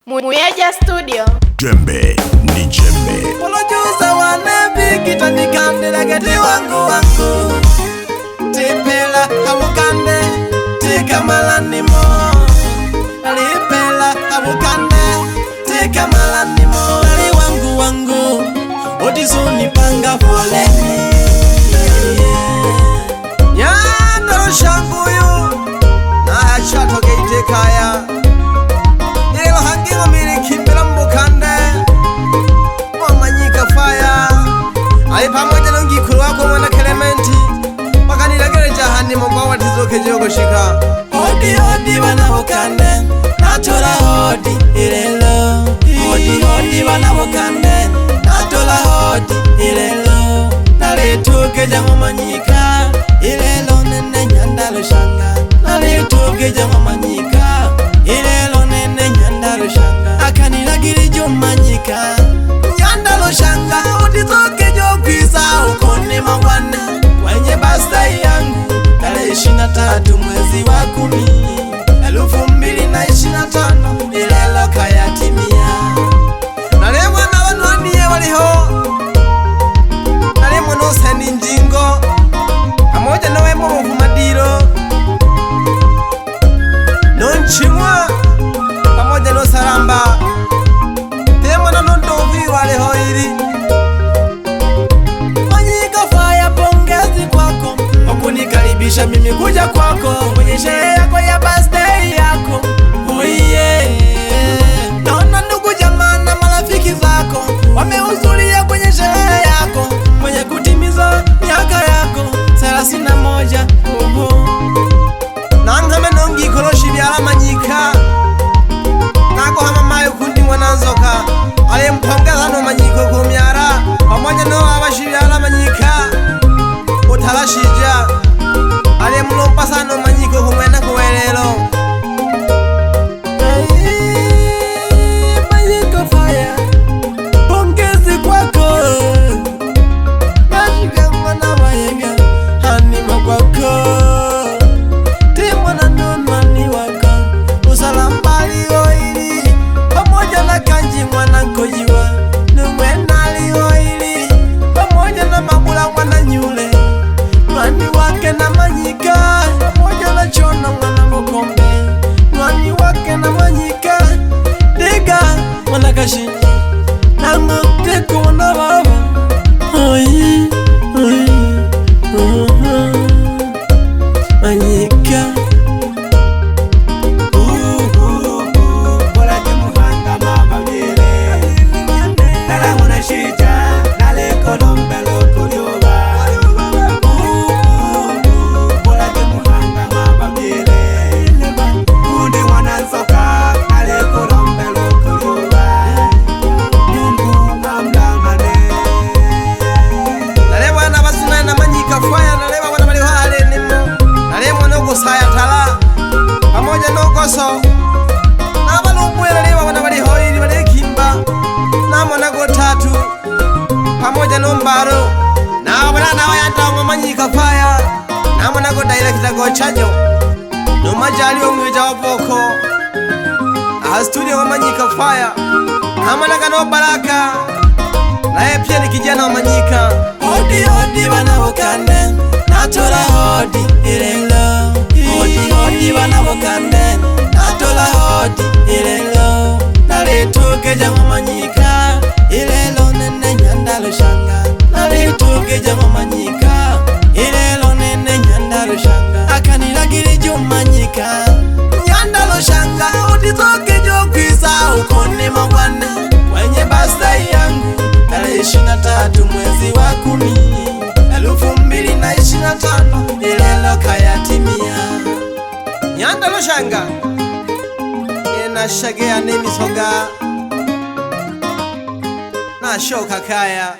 Muyeja Studio. Jembe ni jembe. Olojuza wanebi kitandikande lagati wangu Tipela hamukande tika malanimo Alipela hamukande tika malanimo Ali wangu Odizuni panga foleni Nyandaro shangu yu Na hachato geite kaya Ilo hangingo milikimbila mbukande Mwamanyika faya Ali pamoja nungikuru wako mwana Clementi Wakanilagere jahani mwa watizoke jogo shika Hodi wanabukande Natola hodi ilelo Hodi wanabukande Natola hodi ilelo Nalituke jango manyika Ilelo nene nyandalo shanga Nalituke jango manyika Ilelo nene nyandalo shanga Akanilagiri jumanyika Nyandalo shanga Utizoke jokwisa ukone mangwane Kwenye basta yangu Tarehe 23 mwezi wa 10 2025 Ilelo kayatimia Nalemwa na wanwanie waliho Nalemwa no sendi njingo Pamoja na wemo mvumadiro Nonchimwa Pamoja no saramba Temwa na nondovi waliho ili Manyika faya pongezi kwako Wakunikaribisha mimi kuja kwako Kwenye sherehe yako ya birthday yako Oh yeah Naona ndugu jamaa na marafiki zako Wamehudhuria kwenye sherehe yako Kwenye kutimiza miaka yako 31 Nangame nongi koloshi byala manyika Nako hama mayo kundi mwananzoka Ale mpongeza no manyiko kumyara Pamoja no abashi byala manyika Utalashija Ale mlompa sano manyiko kumwena kuwelelo Manyiko fire Pongezi kwako Nashika mwana wayega Hanima kwako Timwa na nonmani wako Usalambali oili Pamoja na kanji mwana nkojiwa Numwenali oili Pamoja na mabula mwana nyule Mwani wake na manyika Pamoja na chona mwana mbokombe Mwani wake na manyika Diga mwana kashini Nango teko na baba Oi Manyika Bola jemuhanga mabagere Nala unashija Nale kolombelo kulioba Bola jemuhanga mabagere Kundi wanansoka Nale kolombelo kulioba Mungu amlamane Nalewa wana basuna na manyika faya Nalewa wana bali hale nimo Nalewa noko saya tala Pamoja noko so Na balumwe nalewa wana bali hoili bali kimba Na mwana go tatu Pamoja nombaro Na wana na wayanta wa manyika faya Na mwana go director go chanyo Numajali wa mweja wapoko Aha studio wa manyika faya Na mwana kano baraka Nae pia ni kijana wa manyika Hodi wanabukande Natola hodi ilelo Hodi wanabukande Natola hodi ilelo Nalituke jango manyika Ilelo nene nyandalo shanga Nalituke jango manyika Ilelo nene nyandalo shanga Akanilagiri jumanyika Nyandalo shanga Utizoke jokwisa ukone mangwane Kwenye birthday yangu Tarehe 23 mwezi wa 10 2025 Ilelo kayatimia Nyandalo shanga Ena shagea nemisoga Na shoka kaya